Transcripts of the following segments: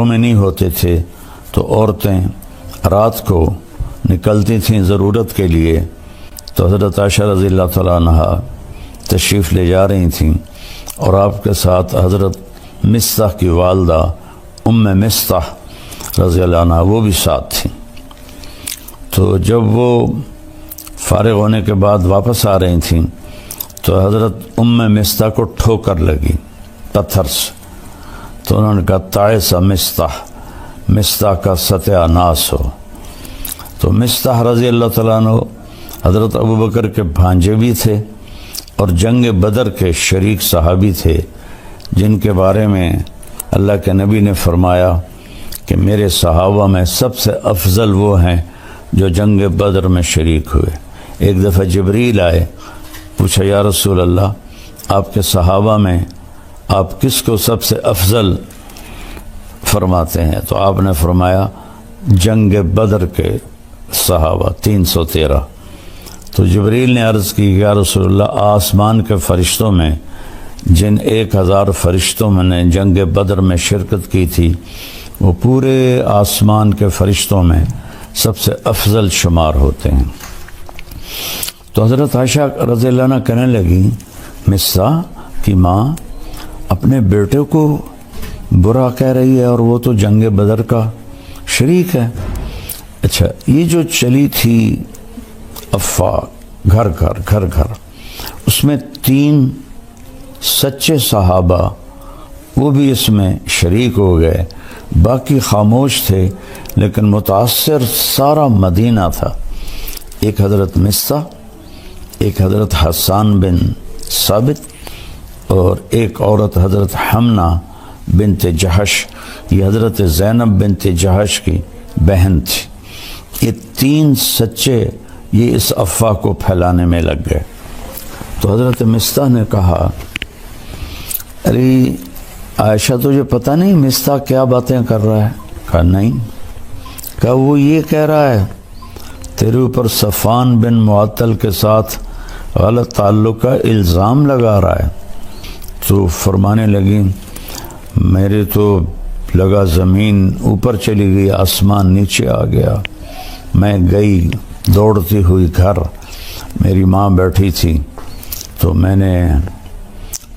میں نہیں ہوتے تھے تو عورتیں رات کو نکلتی تھیں ضرورت کے لیے، تو حضرت عائشہ رضی اللہ تعالیٰ عنہ تشریف لے جا رہی تھیں اور آپ کے ساتھ حضرت مصطح کی والدہ ام مصطح رضی اللہ عنہ وہ بھی ساتھ تھیں۔ تو جب وہ فارغ ہونے کے بعد واپس آ رہی تھیں تو حضرت ام مصطح کو ٹھوکر لگی پتھر سے، تو انہوں نے کہا تعس مصطح کا ستیہ ناس ہو۔ تو مصطح رضی اللہ تعالیٰ عنہ حضرت ابوبکر کے بھانجے بھی تھے اور جنگ بدر کے شریک صحابی تھے، جن کے بارے میں اللہ کے نبی نے فرمایا کہ میرے صحابہ میں سب سے افضل وہ ہیں جو جنگ بدر میں شریک ہوئے۔ ایک دفعہ جبریل آئے، پوچھا یا رسول اللہ آپ کے صحابہ میں آپ کس کو سب سے افضل فرماتے ہیں؟ تو آپ نے فرمایا جنگ بدر کے صحابہ 313۔ تو جبریل نے عرض کی یا رسول اللہ آسمان کے فرشتوں میں جن 1000 فرشتوں میں نے جنگ بدر میں شرکت کی تھی وہ پورے آسمان کے فرشتوں میں سب سے افضل شمار ہوتے ہیں۔ تو حضرت عائشہ رضی اللہ عنہ کہنے لگی مصطح کی ماں اپنے بیٹے کو برا کہہ رہی ہے اور وہ تو جنگ بدر کا شریک ہے۔ اچھا، یہ جو چلی تھی افواہ گھر گھر اس میں 3 سچے صحابہ وہ بھی اس میں شریک ہو گئے، باقی خاموش تھے، لیکن متاثر سارا مدینہ تھا۔ ایک حضرت مصطح، ایک حضرت حسان بن ثابت اور ایک عورت حضرت حمنہ بنت جہش، یہ حضرت زینب بنت جہش کی بہن تھی۔ یہ 3 سچے یہ اس افواہ کو پھیلانے میں لگ گئے۔ تو حضرت مصطح نے کہا ارے عائشہ تجھے پتہ نہیں مصطح کیا باتیں کر رہا ہے؟ کہا نہیں۔ کہا وہ یہ کہہ رہا ہے تیرے اوپر صفوان بن معطل کے ساتھ غلط تعلق کا الزام لگا رہا ہے۔ تو فرمانے لگی میرے تو لگا زمین اوپر چلی گئی، آسمان نیچے آ گیا۔ میں گئی دوڑتی ہوئی گھر، میری ماں بیٹھی تھی، تو میں نے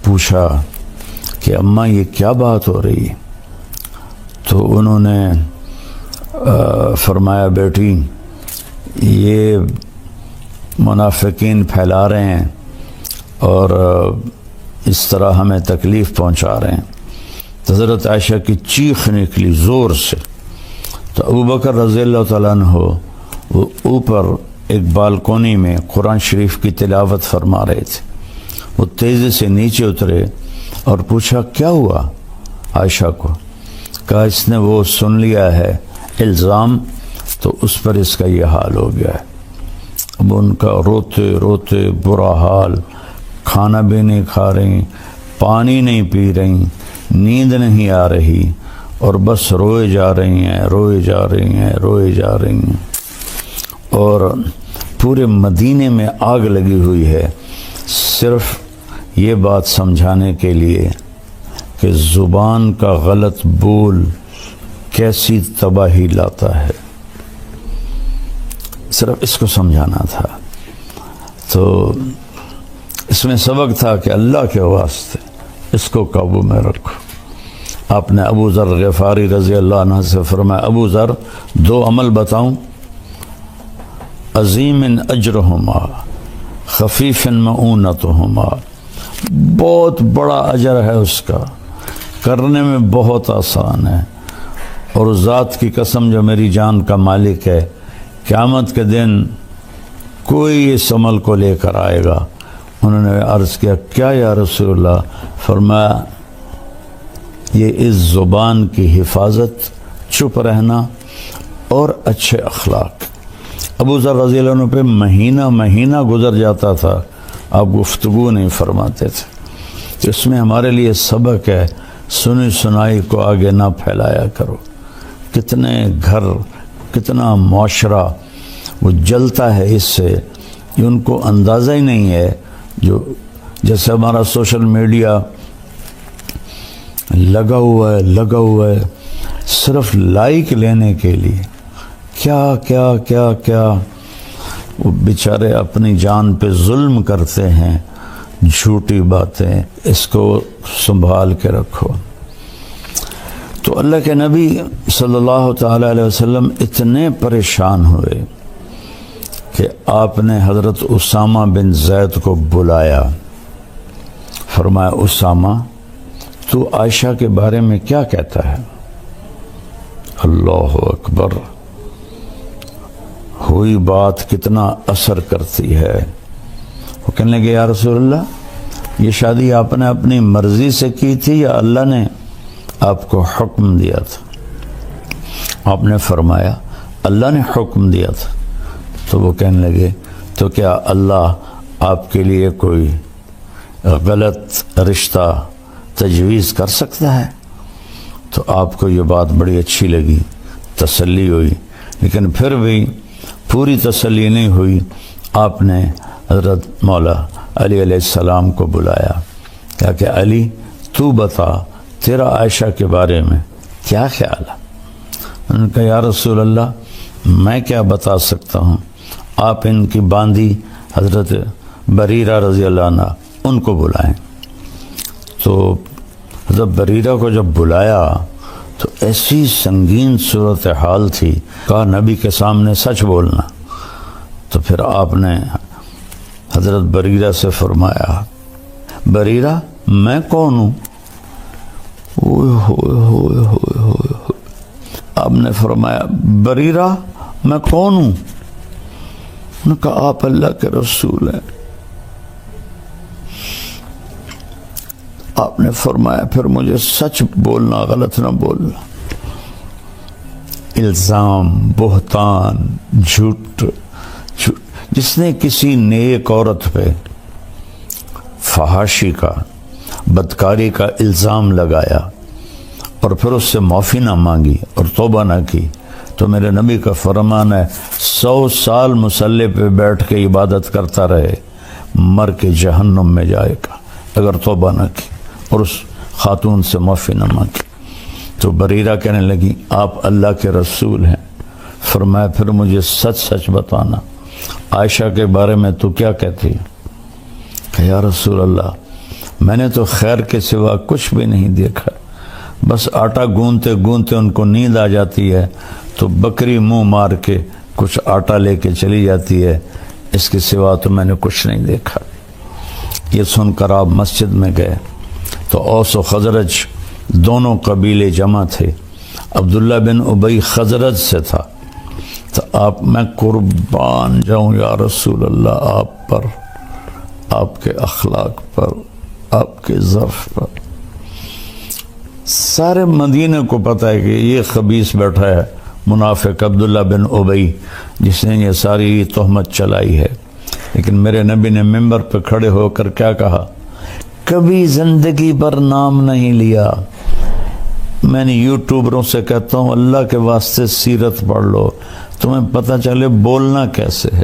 پوچھا کہ اماں یہ کیا بات ہو رہی ہے؟ تو انہوں نے فرمایا بیٹی یہ منافقین پھیلا رہے ہیں اور اس طرح ہمیں تکلیف پہنچا رہے ہیں۔ تو حضرت عائشہ کی چیخ نکلی زور سے۔ تو ابوبکر رضی اللہ تعالیٰ عنہ وہ اوپر ایک بالکونی میں قرآن شریف کی تلاوت فرما رہے تھے، وہ تیزی سے نیچے اترے اور پوچھا کیا ہوا عائشہ کو؟ کہا اس نے وہ سن لیا ہے الزام، تو اس پر اس کا یہ حال ہو گیا ہے۔ اب ان کا روتے روتے برا حال، کھانا بھی نہیں کھا رہی، پانی نہیں پی رہی، نیند نہیں آ رہی، اور بس روئے جا رہی ہیں روئے جا رہی ہیں روئے جا رہی ہیں، اور پورے مدینے میں آگ لگی ہوئی ہے صرف یہ بات سمجھانے کے لیے کہ زبان کا غلط بول کیسی تباہی لاتا ہے، صرف اس کو سمجھانا تھا۔ تو اس میں سبق تھا کہ اللہ کے واسطے اس کو قابو میں رکھو۔ آپ نے ابو ذر غفاری رضی اللہ عنہ سے فرمایا ابو ذر 2 عمل بتاؤں، عظیم اجرہما خفیف معونتہما، بہت بڑا اجر ہے اس کا، کرنے میں بہت آسان ہے، اور ذات کی قسم جو میری جان کا مالک ہے قیامت کے دن کوئی اس عمل کو لے کر آئے گا۔ انہوں نے عرض کیا کیا یا رسول اللہ؟ فرمایا یہ اس زبان کی حفاظت، چپ رہنا اور اچھے اخلاق۔ ابو ذر رضی اللہ عنہ پہ مہینہ گزر جاتا تھا، آپ گفتگو نہیں فرماتے تھے۔ تو اس میں ہمارے لیے سبق ہے، سنی سنائی کو آگے نہ پھیلایا کرو۔ کتنے گھر، کتنا معاشرہ وہ جلتا ہے اس سے، کہ ان کو اندازہ ہی نہیں ہے۔ جو جیسے ہمارا سوشل میڈیا لگا ہوا ہے، صرف لائک لینے کے لیے کیا کیا کیا کیا وہ بیچارے اپنی جان پہ ظلم کرتے ہیں، جھوٹی باتیں، اس کو سنبھال کے رکھو۔ تو اللہ کے نبی صلی اللہ تعالی علیہ وسلم اتنے پریشان ہوئے کہ آپ نے حضرت اسامہ بن زید کو بلایا، فرمایا اسامہ تو عائشہ کے بارے میں کیا کہتا ہے؟ اللہ اکبر، ہوئی بات کتنا اثر کرتی ہے۔ وہ کہنے لگے یا رسول اللہ، یہ شادی آپ نے اپنی مرضی سے کی تھی یا اللہ نے آپ کو حکم دیا تھا؟ آپ نے فرمایا اللہ نے حکم دیا تھا۔ تو وہ کہنے لگے تو کیا اللہ آپ کے لیے کوئی غلط رشتہ تجویز کر سکتا ہے؟ تو آپ کو یہ بات بڑی اچھی لگی، تسلی ہوئی، لیکن پھر بھی پوری تسلی نہیں ہوئی۔ آپ نے حضرت مولا علی علیہ السلام کو بلایا، کہا کہ علی تو بتا تیرا عائشہ کے بارے میں کیا خیال ہے؟ انہوں نے کہا یا رسول اللہ میں کیا بتا سکتا ہوں، آپ ان کی باندی حضرت بریرہ رضی اللہ عنہ ان کو بلائیں۔ تو حضرت بریرہ کو جب بلایا تو ایسی سنگین صورتحال تھی، کہا نبی کے سامنے سچ بولنا۔ تو پھر آپ نے حضرت بریرہ سے فرمایا بریرہ میں کون ہوں؟ آپ نے فرمایا بریرہ میں کون ہوں؟ انہوں نے کہا آپ اللہ کے رسول ہیں۔ آپ نے فرمایا پھر مجھے سچ بولنا، غلط نہ بولنا۔ الزام، بہتان، جھوٹ، جس نے کسی نیک عورت پہ فحاشی کا، بدکاری کا الزام لگایا اور پھر اس سے معافی نہ مانگی اور توبہ نہ کی، تو میرے نبی کا فرمان ہے 100 سال مصلی پہ بیٹھ کے عبادت کرتا رہے، مر کے جہنم میں جائے گا اگر توبہ نہ کی اور اس خاتون سے معافی نہ مانگی۔ تو بریرہ کہنے لگی آپ اللہ کے رسول ہیں۔ فرمایا پھر مجھے سچ سچ بتانا، عائشہ کے بارے میں تو کیا کہتی ہے؟ کہ یا رسول اللہ میں نے تو خیر کے سوا کچھ بھی نہیں دیکھا، بس آٹا گوندتے گوندتے ان کو نیند آ جاتی ہے تو بکری منہ مار کے کچھ آٹا لے کے چلی جاتی ہے، اس کے سوا تو میں نے کچھ نہیں دیکھا۔ یہ سن کر آپ مسجد میں گئے تو اوس و خزرج دونوں قبیلے جمع تھے، عبداللہ بن ابی خزرج سے تھا۔ تو آپ میں قربان جاؤں یا رسول اللہ آپ پر، آپ کے اخلاق پر، آپ کے ظرف پر۔ سارے مدینے کو پتہ ہے کہ یہ خبیث بیٹھا ہے منافق عبداللہ بن ابی جس نے یہ ساری تہمت چلائی ہے، لیکن میرے نبی نے ممبر پہ کھڑے ہو کر کیا کہا؟ کبھی زندگی پر نام نہیں لیا۔ میں نے یوٹیوبروں سے کہتا ہوں اللہ کے واسطے سیرت پڑھ لو، تمہیں پتہ چلے بولنا کیسے ہے،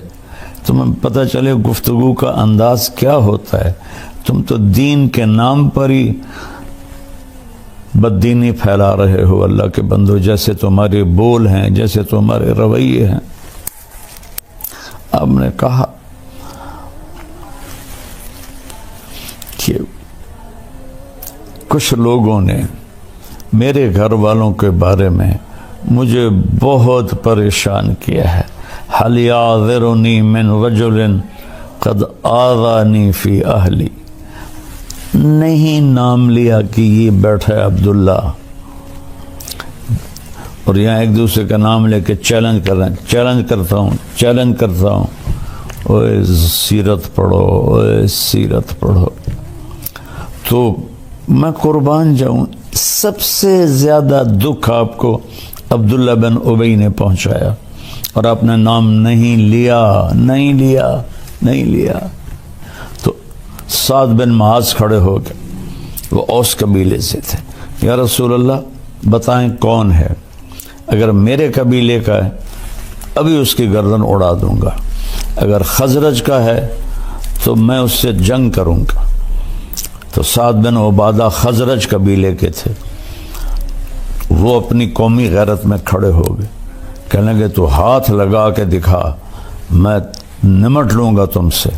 تمہیں پتہ چلے گفتگو کا انداز کیا ہوتا ہے۔ تم تو دین کے نام پر ہی بددینی پھیلا رہے ہو اللہ کے بندو، جیسے تمہارے بول ہیں، جیسے تمہارے رویے ہیں۔ آپ نے کہا کہ کچھ لوگوں نے میرے گھر والوں کے بارے میں مجھے بہت پریشان کیا ہے۔ حَلْ يَعْذِرُنِي مِنْ رَجُلٍ قَدْ آذَانِي فِي أَهْلِي، نہیں نام لیا کہ یہ بیٹھا ہے عبداللہ، اور یہاں ایک دوسرے کا نام لے کے چیلنج کر رہے ہیں، چیلنج کرتا ہوں، اوے سیرت پڑھو، اوے سیرت پڑھو۔ تو میں قربان جاؤں، سب سے زیادہ دکھ آپ کو عبداللہ بن ابی نے پہنچایا، اور آپ نے نام نہیں لیا۔ تو سعد بن معاذ کھڑے ہو گئے، وہ اوس قبیلے سے تھے۔ یا رسول اللہ بتائیں کون ہے؟ اگر میرے قبیلے کا ہے ابھی اس کی گردن اڑا دوں گا، اگر خزرج کا ہے تو میں اس سے جنگ کروں گا۔ تو سعد بن عبادہ خزرج قبیلے کے تھے، وہ اپنی قومی غیرت میں کھڑے ہو گئے، کہنے لگے تو ہاتھ لگا کے دکھا، میں نمٹ لوں گا تم سے۔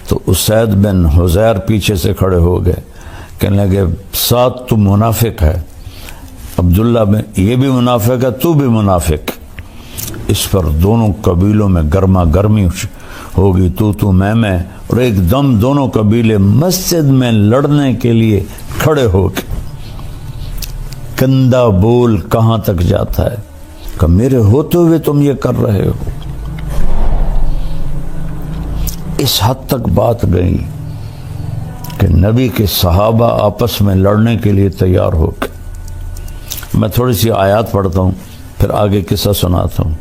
تو اسید بن حزیر پیچھے سے کھڑے ہو گئے، کہنے لگے ساتھ تو منافق ہے، عبداللہ بن یہ بھی منافق ہے، تو بھی منافق۔ اس پر دونوں قبیلوں میں گرما گرمی ہوگی، تو میں، اور ایک دم دونوں قبیلے مسجد میں لڑنے کے لیے کھڑے ہو گئے۔ گندا بول کہاں تک جاتا ہے کہ میرے ہوتے ہوئے تم یہ کر رہے ہو۔ اس حد تک بات گئی کہ نبی کے صحابہ آپس میں لڑنے کے لیے تیار ہو گئے۔ میں تھوڑی سی آیات پڑھتا ہوں، پھر آگے قصہ سناتا ہوں۔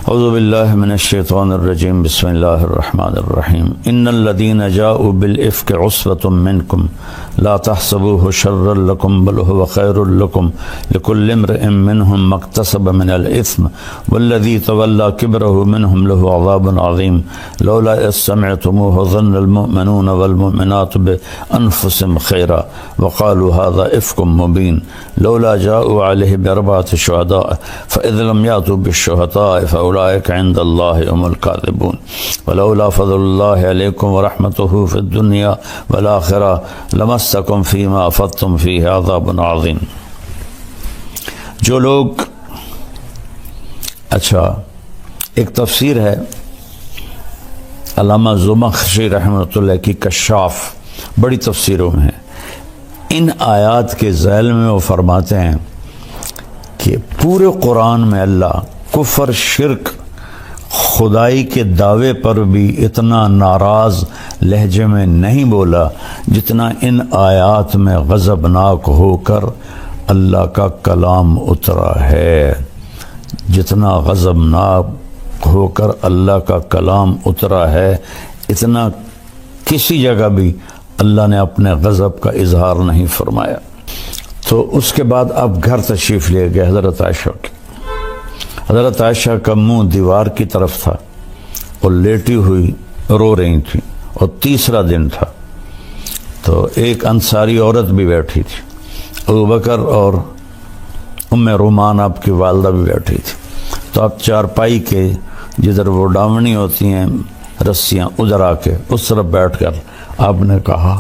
اعوذ باللہ من الشیطان الرجیم، بسم اللہ الرحمن الرحیم۔ ان الذین جاؤوا بالافک عصبۃ منکم لا تحسبوه شرا لکم بل هو خیر لکم لکل امرئ منهم ما اکتسب من الاثم والذی تولى کبرہ منهم له عذاب عظیم لولا اذ سمعتموه ظن المؤمنون والمؤمنات بانفسهم خیرا وقالوا هذا افک مبین لولا جاؤوا علیہ باربعۃ شہداء فاذ لم یأتوا بالشہداء فاولئک عند اللہ هم الکاذبون ولولا فضل اللہ علیکم ورحمتہ فی الدنیا والآخرہ لمسکم فیما افضتم فیہ عذاب عظیم۔ جو لوگ، اچھا ایک تفسیر ہے علامہ زمخشری رحمۃ اللہ کی کشاف، بڑی تفسیروں میں ہے۔ ان آیات کے ذیل میں وہ فرماتے ہیں کہ پورے قرآن میں اللہ کفر، شرک، خدائی کے دعوے پر بھی اتنا ناراض لہجے میں نہیں بولا جتنا ان آیات میں غضبناک ہو کر اللہ کا کلام اترا ہے۔ جتنا غضبناک ہو کر اللہ کا کلام اترا ہے، اتنا کسی جگہ بھی اللہ نے اپنے غضب کا اظہار نہیں فرمایا۔ تو اس کے بعد اب گھر تشریف لے گئے حضرت عائشہ کے۔ حضرت عائشہ کا منہ دیوار کی طرف تھا اور لیٹی ہوئی رو رہی تھی، اور تیسرا دن تھا، تو ایک انصاری عورت بھی بیٹھی تھی، ابوبکر اور ام رومان آپ کی والدہ بھی بیٹھی تھی۔ تو آپ چارپائی کے جدھر وہ ڈاونی ہوتی ہیں رسیاں، ادھر آ کے اس طرف بیٹھ کر آپ نے کہا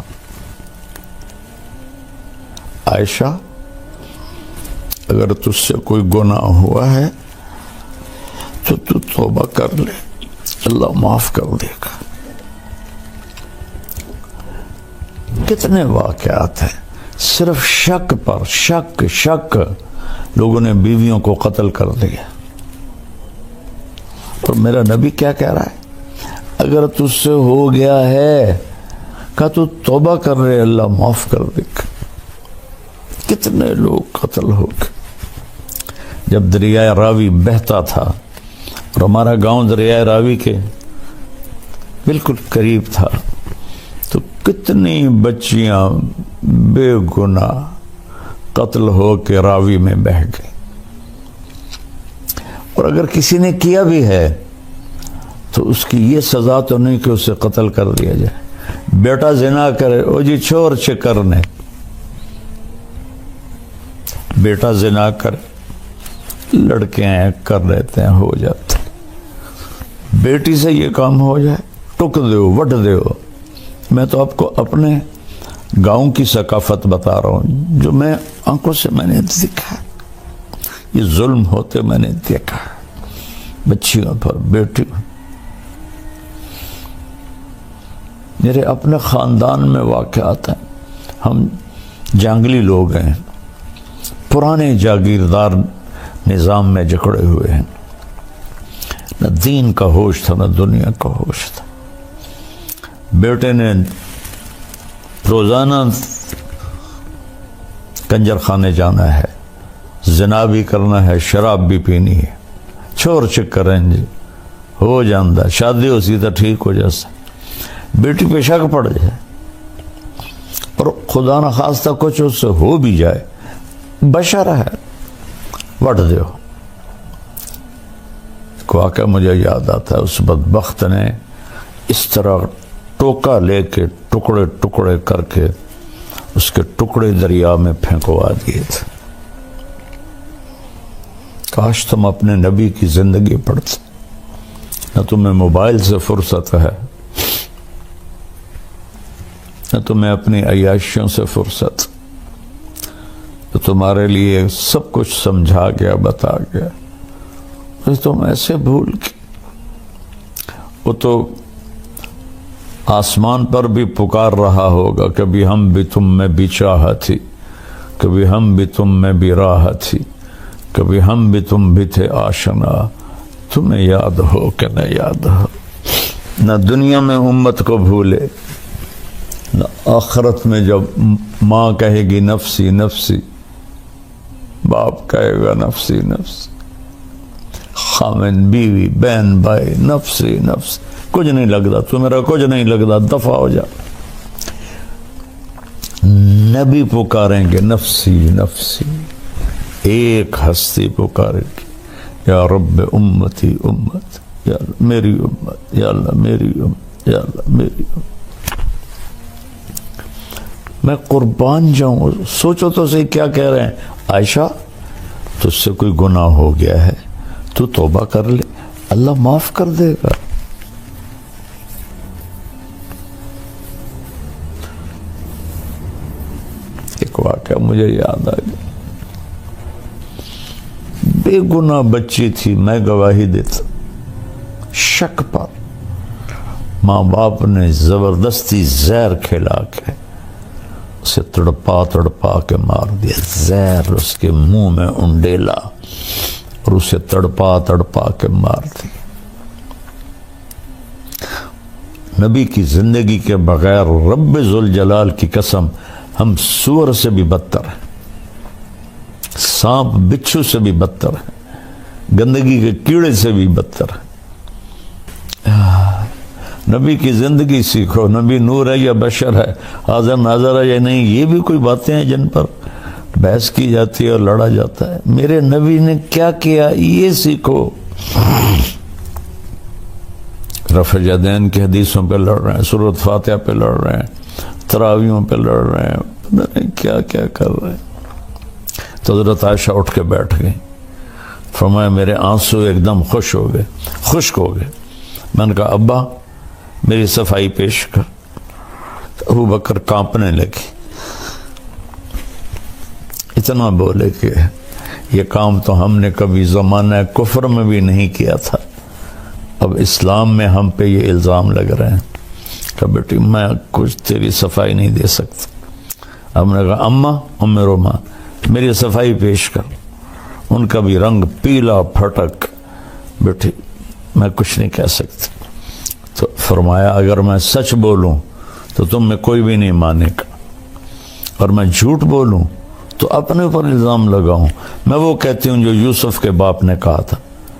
عائشہ اگر تجھ سے کوئی گناہ ہوا ہے تو توبہ کر لے، اللہ معاف کر دے گا۔ کتنے واقعات ہیں صرف شک پر شک لوگوں نے بیویوں کو قتل کر دیا۔ اور میرا نبی کیا کہہ رہا ہے؟ اگر تجھ سے ہو گیا ہے کہ تو توبہ کر رہے، اللہ معاف کر دے گا۔ کتنے لوگ قتل ہو گئے۔ جب دریائے راوی بہتا تھا اور ہمارا گاؤں دریائے راوی کے بالکل قریب تھا، تو کتنی بچیاں بے گناہ قتل ہو کے راوی میں بہہ گئی۔ اور اگر کسی نے کیا بھی ہے تو اس کی یہ سزا تو نہیں کہ اسے قتل کر دیا جائے۔ بیٹا زنا کرے، او جی چھوڑ کرنے، بیٹا زنا کرے، لڑکے ہیں کر لیتے ہیں، ہو جاتے۔ بیٹی سے یہ کام ہو جائے، ٹک دیو، وٹ دیو۔ میں تو آپ کو اپنے گاؤں کی ثقافت بتا رہا ہوں جو میں آنکھوں سے میں نے دیکھا، یہ ظلم ہوتے میں نے دیکھا، بچیوں پر، بیٹیوں۔ میرے اپنے خاندان میں واقعات ہیں۔ ہم جنگلی لوگ ہیں، پرانے جاگیردار نظام میں جکڑے ہوئے ہیں، نہ دین کا ہوش تھا نہ دنیا کا ہوش تھا۔ بیٹے نے روزانہ کنجر خانے جانا ہے، زنا بھی کرنا ہے، شراب بھی پینی ہے، چھوڑ کریں جی ہو جاندہ، شادی ہو سی تو ٹھیک ہو جیسا، بیٹی پہ شک پڑ جائے اور خدا نہ خواستہ کچھ اس سے ہو بھی جائے، بشر ہے، وٹ دیو۔ واقعہ مجھے یاد آتا ہے، اس بدبخت نے اس طرح ٹوکا لے کے ٹکڑے ٹکڑے کر کے اس کے ٹکڑے دریا میں پھینکوا دیے تھے۔ کاش تم اپنے نبی کی زندگی پڑھتے، نہ تمہیں موبائل سے فرصت ہے، نہ تمہیں اپنی عیاشیوں سے فرصت، تو تمہارے لیے سب کچھ سمجھا گیا، بتا گیا، تو تم ایسے بھول کے۔ وہ تو آسمان پر بھی پکار رہا ہوگا، کبھی ہم بھی تم میں بھی چاہ تھی، کبھی ہم بھی تم میں بھی راہ تھی، کبھی ہم بھی تم بھی تھے آشنا، تمہیں یاد ہو کہ نہ یاد ہو۔ نہ دنیا میں امت کو بھولے، نہ آخرت میں جب ماں کہے گی نفسی نفسی، باپ کہے گا نفسی نفسی، خامن بیوی بہن بھائی نفسی نفسی، کچھ نہیں لگتا تو میرا، کچھ نہیں لگتا، دفع ہو جا۔ نبی پکاریں گے نفسی نفسی، ایک ہستی پکارے گی یا رب امتی امت، یا اللہ میری امت، یا اللہ میری امت، یا اللہ میری امت۔ میں قربان جاؤں، سوچو تو صحیح کیا کہہ رہے ہیں۔ عائشہ تجھ سے کوئی گناہ ہو گیا ہے تو توبہ کر لے، اللہ معاف کر دے گا۔ ایک واقعہ مجھے یاد آ گیا، بے گناہ بچی تھی، میں گواہی دیتا، شک پر ماں باپ نے زبردستی زہر کھلا کے اسے تڑپا تڑپا کے مار دیا، زہر اس کے منہ میں انڈیلا اور اسے تڑپا تڑپا کے مار دیا۔ نبی کی زندگی کے بغیر رب ذوالجلال کی قسم ہم سور سے بھی بدتر ہیں، سانپ بچھو سے بھی بدتر ہیں، گندگی کے کیڑے سے بھی بدتر ہیں۔ نبی کی زندگی سیکھو، نبی نور ہے یا بشر ہے، حاضر ناظر ہے یا نہیں، یہ بھی کوئی باتیں ہیں جن پر بحث کی جاتی ہے اور لڑا جاتا ہے۔ میرے نبی نے کیا کیا یہ سیکھو۔ رفع الیدین کی حدیثوں پہ لڑ رہے ہیں، سورۃ فاتحہ پہ لڑ رہے ہیں، تراویحوں پہ لڑ رہے ہیں، پتہ نہیں کیا کیا کر رہے ہیں۔ تو حضرت عائشہ اٹھ کے بیٹھ گئی، فرمایا میرے آنسو ایک دم خشک ہو گئے۔ میں نے کہا ابا میری صفائی پیش کر۔ ابو بکر کانپنے لگی، اتنا بولے کہ یہ کام تو ہم نے کبھی زمانہ کفر میں بھی نہیں کیا تھا، اب اسلام میں ہم پہ یہ الزام لگ رہے ہیں کہ بیٹی میں کچھ تیری صفائی نہیں دے سکتا۔ ہم نے کہا اماں ام رومان میری صفائی پیش کر۔ ان کا بھی رنگ پیلا پھٹک، بیٹی میں کچھ نہیں کہہ سکتی۔ تو فرمایا اگر میں سچ بولوں تو تم میں کوئی بھی نہیں مانے گا، اور میں جھوٹ بولوں تو اپنے اوپر الزام لگاؤں۔ میں وہ کہتی ہوں جو یوسف کے باپ نے کہا تھا۔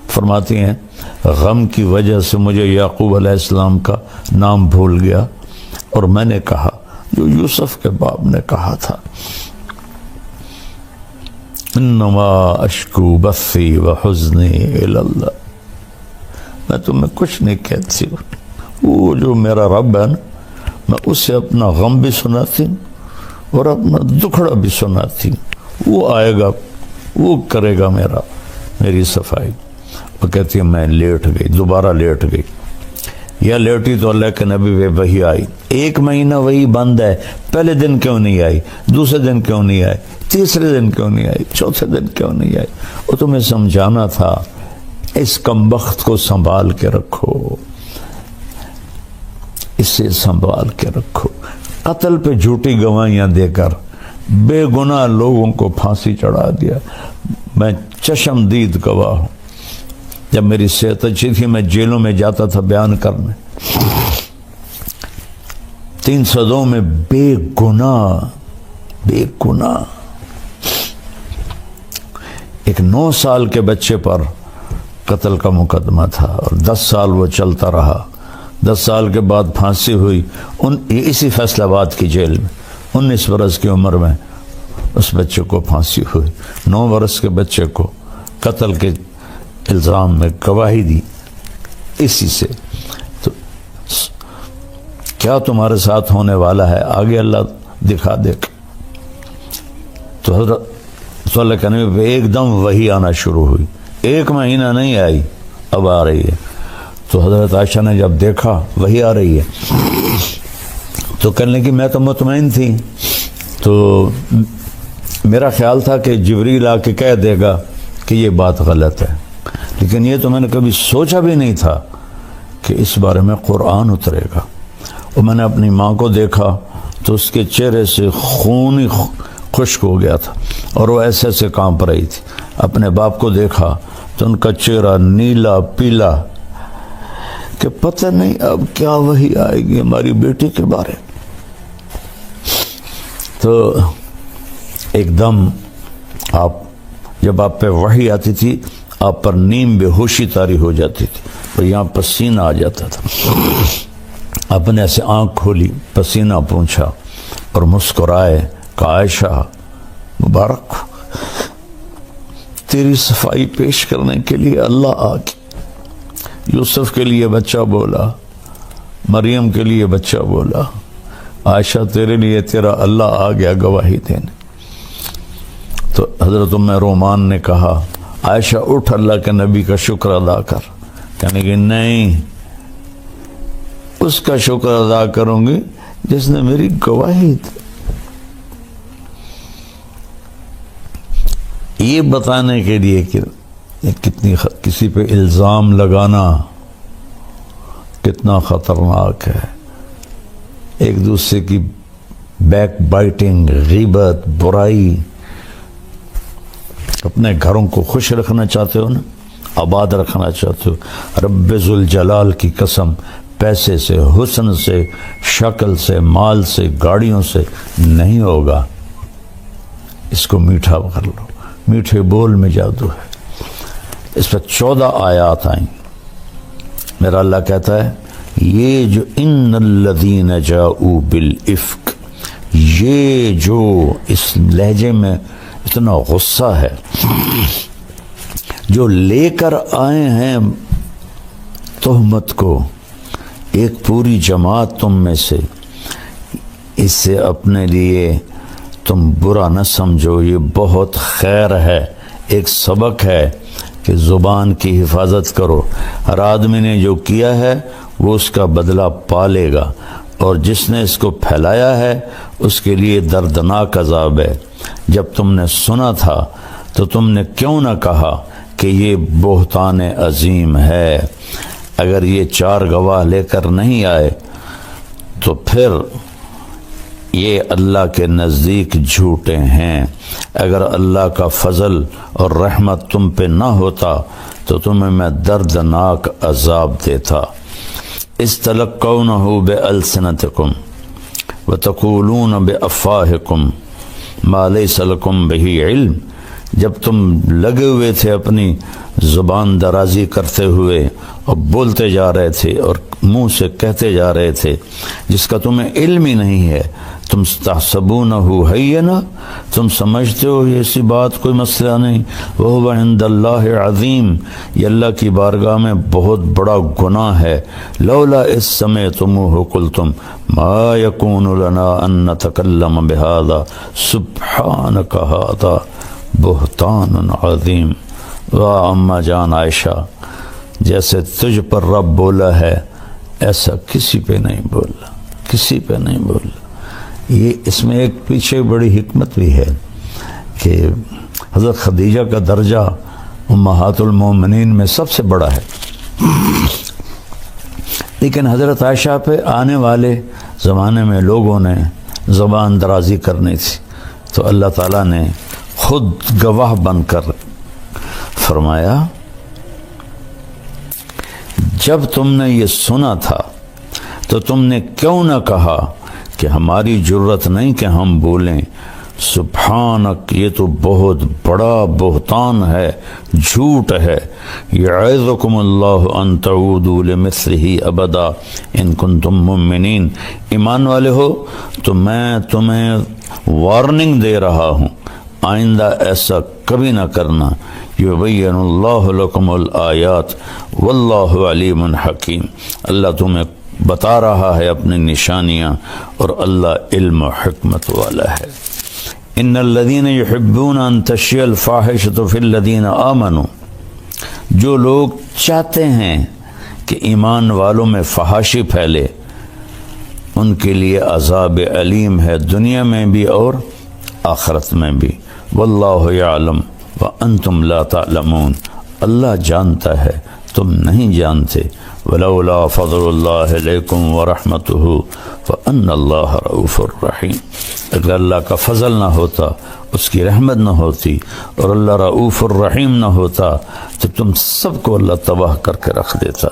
فرماتی ہیں غم کی وجہ سے مجھے یعقوب علیہ السلام کا نام بھول گیا، اور میں نے کہا جو یوسف کے باپ نے کہا تھا، انما اشکو بثی وحزنی الی اللہ۔ میں تمہیں کچھ نہیں کہتی ہوں، وہ جو میرا رب ہے نا، میں اسے اپنا غم بھی سناتی ہوں اور اپنا دکھڑا بھی سناتی ہوں، وہ آئے گا، وہ کرے گا میری صفائی۔ وہ کہتی ہے میں لیٹ گئی، دوبارہ لیٹ گئی، یا لیٹی تو اللہ کے نبی پہ وحی آئی۔ 1 مہینہ وہی بند ہے، پہلے دن کیوں نہیں آئی، دوسرے دن کیوں نہیں آئی، تیسرے دن کیوں نہیں آئی، چوتھے دن کیوں نہیں آئی؟ وہ تمہیں سمجھانا تھا اس کمبخت کو سنبھال کے رکھو، اسے سنبھال کے رکھو۔ قتل پہ جھوٹی گواہیاں دے کر بے گناہ لوگوں کو پھانسی چڑھا دیا۔ میں چشمدید گواہ ہوں، جب میری صحت اچھی تھی میں جیلوں میں جاتا تھا بیان کرنے، 302 میں بے گناہ ایک 9 سال کے بچے پر قتل کا مقدمہ تھا، اور 10 سال وہ چلتا رہا۔ 10 سال کے بعد پھانسی ہوئی اسی فیصل آباد کی جیل میں۔ 19 برس کی عمر میں اس بچے کو پھانسی ہوئی۔ 9 برس کے بچے کو قتل کے الزام میں گواہی دی اسی سے۔ تو کیا تمہارے ساتھ ہونے والا ہے آگے اللہ دکھا دے گا۔ تو حضرت صلی اللہ علیہ وسلم پہ ایک دم وحی آنا شروع ہوئی، 1 مہینہ نہیں آئی، اب آ رہی ہے۔ تو حضرت عائشہ نے جب دیکھا وہی آ رہی ہے تو کہنے لگی میں تو مطمئن تھی، تو میرا خیال تھا کہ جبریل آ کے کہہ دے گا کہ یہ بات غلط ہے، لیکن یہ تو میں نے کبھی سوچا بھی نہیں تھا کہ اس بارے میں قرآن اترے گا۔ اور میں نے اپنی ماں کو دیکھا تو اس کے چہرے سے خون ہی خشک ہو گیا تھا اور وہ ایسے ایسے کانپ رہی تھی۔ اپنے باپ کو دیکھا تو ان کا چہرہ نیلا پیلا کہ پتہ نہیں اب کیا وحی آئے گی ہماری بیٹی کے بارے میں۔ تو ایک دم جب آپ پہ وحی آتی تھی آپ پر نیم بے ہوشی طاری ہو جاتی تھی اور یہاں پسینہ آ جاتا تھا۔ آپ نے ایسے آنکھ کھولی، پسینہ پونچھا اور مسکرائے کہ عائشہ مبارک تیری صفائی پیش کرنے کے لیے اللہ آ گیا۔ یوسف کے لیے بچہ بولا، مریم کے لیے بچہ بولا، عائشہ تیرے لیے تیرا اللہ آ گیا گواہی دینے۔ تو حضرت ام رومان نے کہا عائشہ اٹھ اللہ کے نبی کا شکر ادا کر۔ کہنے کہ نہیں، اس کا شکر ادا کروں گی جس نے میری گواہی دی۔ یہ بتانے کے لیے کہ کتنی کسی پہ الزام لگانا کتنا خطرناک ہے، ایک دوسرے کی بیک بائٹنگ، غیبت، برائی۔ اپنے گھروں کو خوش رکھنا چاہتے ہو نا، آباد رکھنا چاہتے ہو، رب ذوالجلال کی قسم پیسے سے، حسن سے، شکل سے، مال سے، گاڑیوں سے نہیں ہوگا۔ اس کو میٹھا کر لو، میٹھے بول میں جادو ہے۔ اس پر 14 آیات آئیں۔ میرا اللہ کہتا ہے یہ جو ان الذین جاؤوا بالافک، یہ جو اس لہجے میں اتنا غصہ ہے، جو لے کر آئے ہیں تہمت کو ایک پوری جماعت تم میں سے، اس سے اپنے لیے تم برا نہ سمجھو، یہ بہت خیر ہے، ایک سبق ہے کہ زبان کی حفاظت کرو۔ ہر آدمی نے جو کیا ہے وہ اس کا بدلہ پالے گا، اور جس نے اس کو پھیلایا ہے اس کے لیے دردناک عذاب ہے۔ جب تم نے سنا تھا تو تم نے کیوں نہ کہا کہ یہ بہتان عظیم ہے؟ اگر یہ 4 گواہ لے کر نہیں آئے تو پھر یہ اللہ کے نزدیک جھوٹے ہیں۔ اگر اللہ کا فضل اور رحمت تم پہ نہ ہوتا تو تمہیں میں دردناک عذاب دیتا۔ استلقونہ بألسنتکم وتقولون بأفواہکم ما لیس لکم بہ علم، جب تم لگے ہوئے تھے اپنی زبان درازی کرتے ہوئے اور بولتے جا رہے تھے اور منہ سے کہتے جا رہے تھے جس کا تمہیں علم ہی نہیں ہے، تم تحسبونہ ہینا، تم سمجھتے ہو یہ ایسی بات کوئی مسئلہ نہیں، وہو عند اللہ عظیم، یہ اللہ کی بارگاہ میں بہت بڑا گناہ ہے۔ لولا اذ سمعتموہ قلتم ما یکون لنا ان نتکلم بہذا سبحانک ھذا بہتان عظیم۔ واہ اماں جان عائشہ، جیسے تجھ پر رب بولا ہے ایسا کسی پہ نہیں بولا، کسی پہ نہیں بولا۔ یہ اس میں ایک پیچھے بڑی حکمت بھی ہے کہ حضرت خدیجہ کا درجہ امہات المومنین میں سب سے بڑا ہے، لیکن حضرت عائشہ پہ آنے والے زمانے میں لوگوں نے زبان درازی کرنی تھی، تو اللہ تعالیٰ نے خود گواہ بن کر فرمایا جب تم نے یہ سنا تھا تو تم نے کیوں نہ کہا کہ ہماری جرت نہیں کہ ہم بولیں سبحانک، یہ تو بہت بڑا بہتان ہے، جھوٹ ہے۔ یعظکم اللہ ان تعودوا لمثلہ ابدا ان کنتم مؤمنین، ایمان والے ہو تو میں تمہیں وارننگ دے رہا ہوں، آئندہ ایسا کبھی نہ کرنا۔ یبین اللہ لکم الآیات واللہ علیم حکیم، اللہ تمہیں بتا رہا ہے اپنی نشانیاں اور اللہ علم و حکمت والا ہے۔ ان الذین یحبون ان تشیع الفاحشۃ فی الذین آمنوا جو لوگ چاہتے ہیں کہ ایمان والوں میں فحاشی پھیلے ان کے لیے عذاب علیم ہے، دنیا میں بھی اور آخرت میں بھی۔ واللہ یعلم وانتم لا تعلمون، اللہ جانتا ہے تم نہیں جانتے۔ ولولا فضل اللہ علیکم ورحمتہ فان اللہ رؤوف الرحیم، اگر اللہ کا فضل نہ ہوتا، اس کی رحمت نہ ہوتی اور اللہ رؤوف الرحیم نہ ہوتا تو تم سب کو اللہ تباہ کر کے رکھ دیتا۔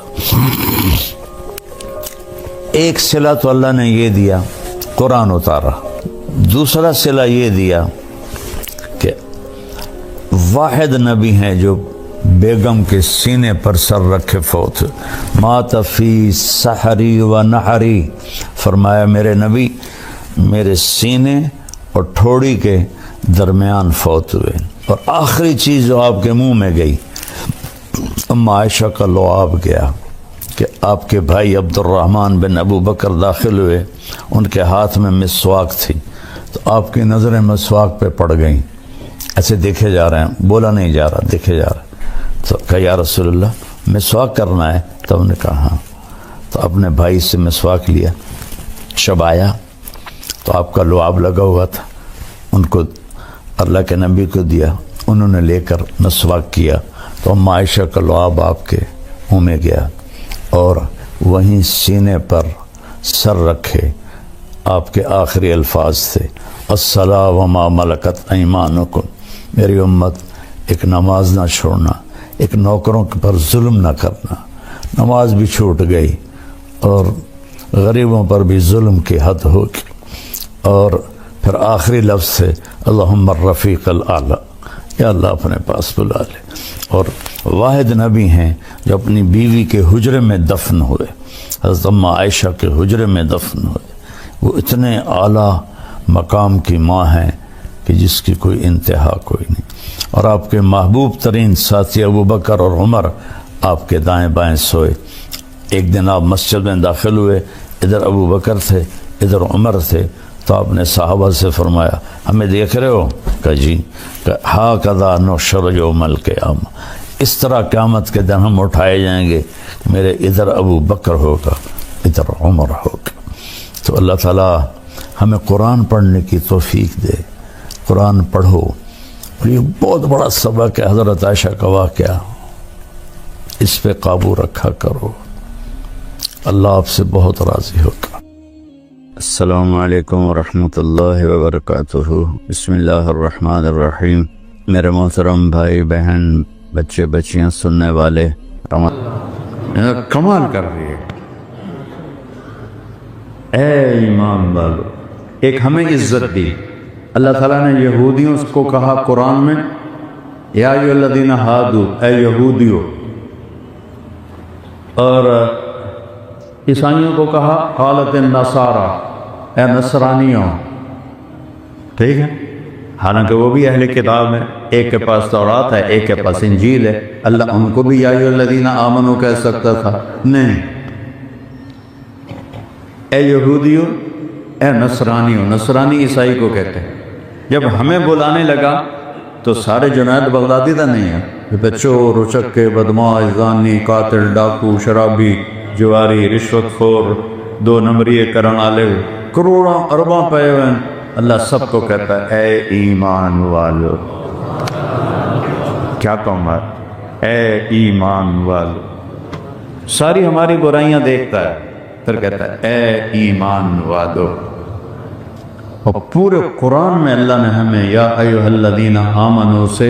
ایک صلہ تو اللہ نے یہ دیا، قرآن اتارا۔ دوسرا صلہ یہ دیا کہ واحد نبی ہیں جو بیگم کے سینے پر سر رکھے فوت، مات فی سحری و نحری، فرمایا میرے نبی میرے سینے اور ٹھوڑی کے درمیان فوت ہوئے۔ اور آخری چیز جو آپ کے منہ میں گئی، ام عائشہ کا لعاب گیا کہ آپ کے بھائی عبد الرحمن بن ابو بکر داخل ہوئے، ان کے ہاتھ میں مسواک تھی، تو آپ کی نظریں مسواک پہ پڑ گئیں، ایسے دیکھے جا رہے ہیں، بولا نہیں جا رہا، دیکھے جا رہا۔ تو کہا یا رسول اللہ مسواک کرنا ہے؟ تو انہوں نے کہا ہاں۔ تو اپنے بھائی سے مسواک لیا، چبایا، تو آپ کا لعاب لگا ہوا تھا، ان کو اللہ کے نبی کو دیا، انہوں نے لے کر مسواک کیا، تو ام عائشہ کا لعاب آپ کے منہ میں گیا، اور وہیں سینے پر سر رکھے آپ کے آخری الفاظ تھے، الصلاۃ وما ملکت ایمانکم، میری امت ایک نماز نہ چھوڑنا، ایک نوکروں پر ظلم نہ کرنا۔ نماز بھی چھوٹ گئی اور غریبوں پر بھی ظلم کی حد ہوگی، اور پھر آخری لفظ سے اللہم الرفیق الاعلیٰ، یا اللہ اپنے پاس بلا لے۔ اور واحد نبی ہیں جو اپنی بیوی کے حجرے میں دفن ہوئے، حضرت ام عائشہ کے حجرے میں دفن ہوئے۔ وہ اتنے اعلیٰ مقام کی ماں ہیں کہ جس کی کوئی انتہا کوئی نہیں۔ اور آپ کے محبوب ترین ساتھی ابو بکر اور عمر آپ کے دائیں بائیں سوئے۔ ایک دن آپ مسجد میں داخل ہوئے، ادھر ابو بکر تھے، ادھر عمر تھے، تو آپ نے صحابہ سے فرمایا ہمیں دیکھ رہے ہو؟ کہا جی۔ ہاکذا نحشر یوم القیامہ، اس طرح قیامت کے دن ہم اٹھائے جائیں گے، میرے ادھر ابو بکر ہوگا، ادھر عمر ہوگا۔ تو اللہ تعالیٰ ہمیں قرآن پڑھنے کی توفیق دے، قرآن پڑھو۔ اور یہ بہت بڑا سبق ہے، حضرت عائشہ کا واقعہ، اس پہ قابو رکھا کرو، اللہ آپ سے بہت راضی ہوگا۔ السلام علیکم ورحمۃ اللہ وبرکاتہ۔ بسم اللہ الرحمن الرحیم۔ میرے محترم بھائی بہن، بچے بچیاں، سننے والے، کمال کر رہی ہے۔ اے ایمان والو، ایک ہمیں عزت دی۔ اللہ تعالیٰ نے یہودیوں کو کہا قرآن میں، یا ایھا الذین ہادو، اے یہودیوں، اور عیسائیوں کو کہا قالت النصارى، اے نصرانیوں، ٹھیک ہے؟ حالانکہ وہ بھی اہل کتاب ہے، ایک کے پاس تورات ہے، ایک کے پاس انجیل ہے۔ اللہ ان کو بھی یا ایھا الذین آمنوا کہہ سکتا تھا، نہیں، اے یہودیوں، اے نصرانیوں۔ نصرانی عیسائی کو کہتے ہیں۔ جب ہمیں بلانے لگا تو سارے جنید بغدادی تو نہیں ہیں، چور، اچکے، بدماش، زانی، قاتل، ڈاکو، شرابی، جواری، رشوت خور، دو نمبری کرن والے، کروڑوں ارباں پے ہوئے ہیں۔ اللہ سب کو کہتا ہے اے ایمان والو، کیا کہوں میں، اے ایمان والو۔ ساری ہماری برائیاں دیکھتا ہے، پھر کہتا ہے اے ایمان والو۔ اور پورے قرآن میں اللہ نے ہمیں یا ایھا الذین آمنوا سے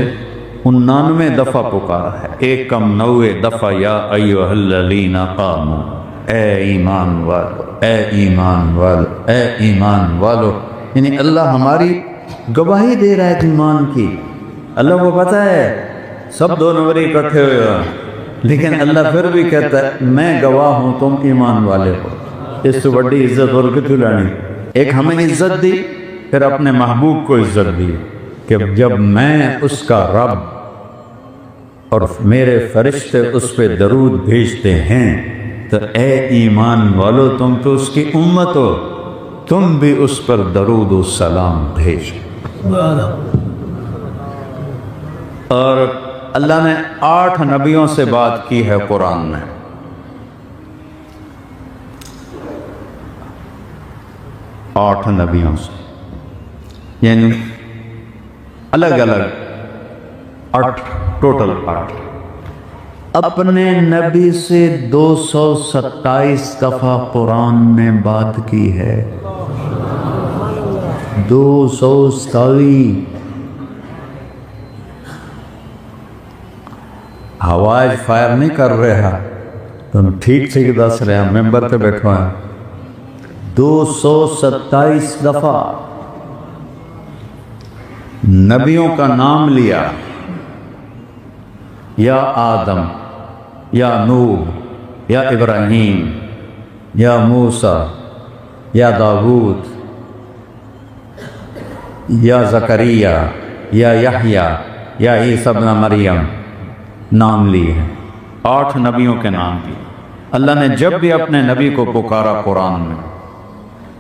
99 دفعہ پکارا ہے، ایک کم 90 دفعہ یا ایھا الذین آمنوا، اے ایمان والو، اے ایمان والو، اے ایمان والو۔ یعنی اللہ ہماری گواہی دے رہا ہے ایمان کی۔ اللہ کو پتہ ہے سب دو نمبری اکٹھے ہوئے ہیں، لیکن اللہ پھر بھی کہتا ہے میں گواہ ہوں تم ایمان والے ہو۔ اس سے بڑی عزت اور کتوں لانی؟ ایک ہمیں عزت دی، پھر اپنے محبوب کو عزت دی کہ جب میں اس کا رب اور میرے فرشتے اس پہ درود بھیجتے ہیں تو اے ایمان والو، تم تو اس کی امت ہو، تم بھی اس پر درود و سلام بھیجو۔ اور اللہ نے 8 نبیوں سے بات کی ہے قرآن میں. 8 نبیوں سے، یعنی الگ الگ 8، ٹوٹل 8. اپنے نبی سے 227 دفعہ قرآن نے بات کی ہے. 227. ہوائی فائر نہیں کر رہے ہیں، تم ٹھیک سے دس رہے ہیں، ممبر پہ بیٹھو ہیں. 227 دفعہ نبیوں کا نام لیا. یا آدم، یا نوح، یا ابراہیم، یا موسیٰ، یا داؤد، یا زکریا، یا یحییٰ، یا عیسیٰ ابن مریم. نام لیے ہیں، 8 نبیوں کے نام لیے. اللہ نے جب بھی اپنے نبی کو پکارا قرآن میں،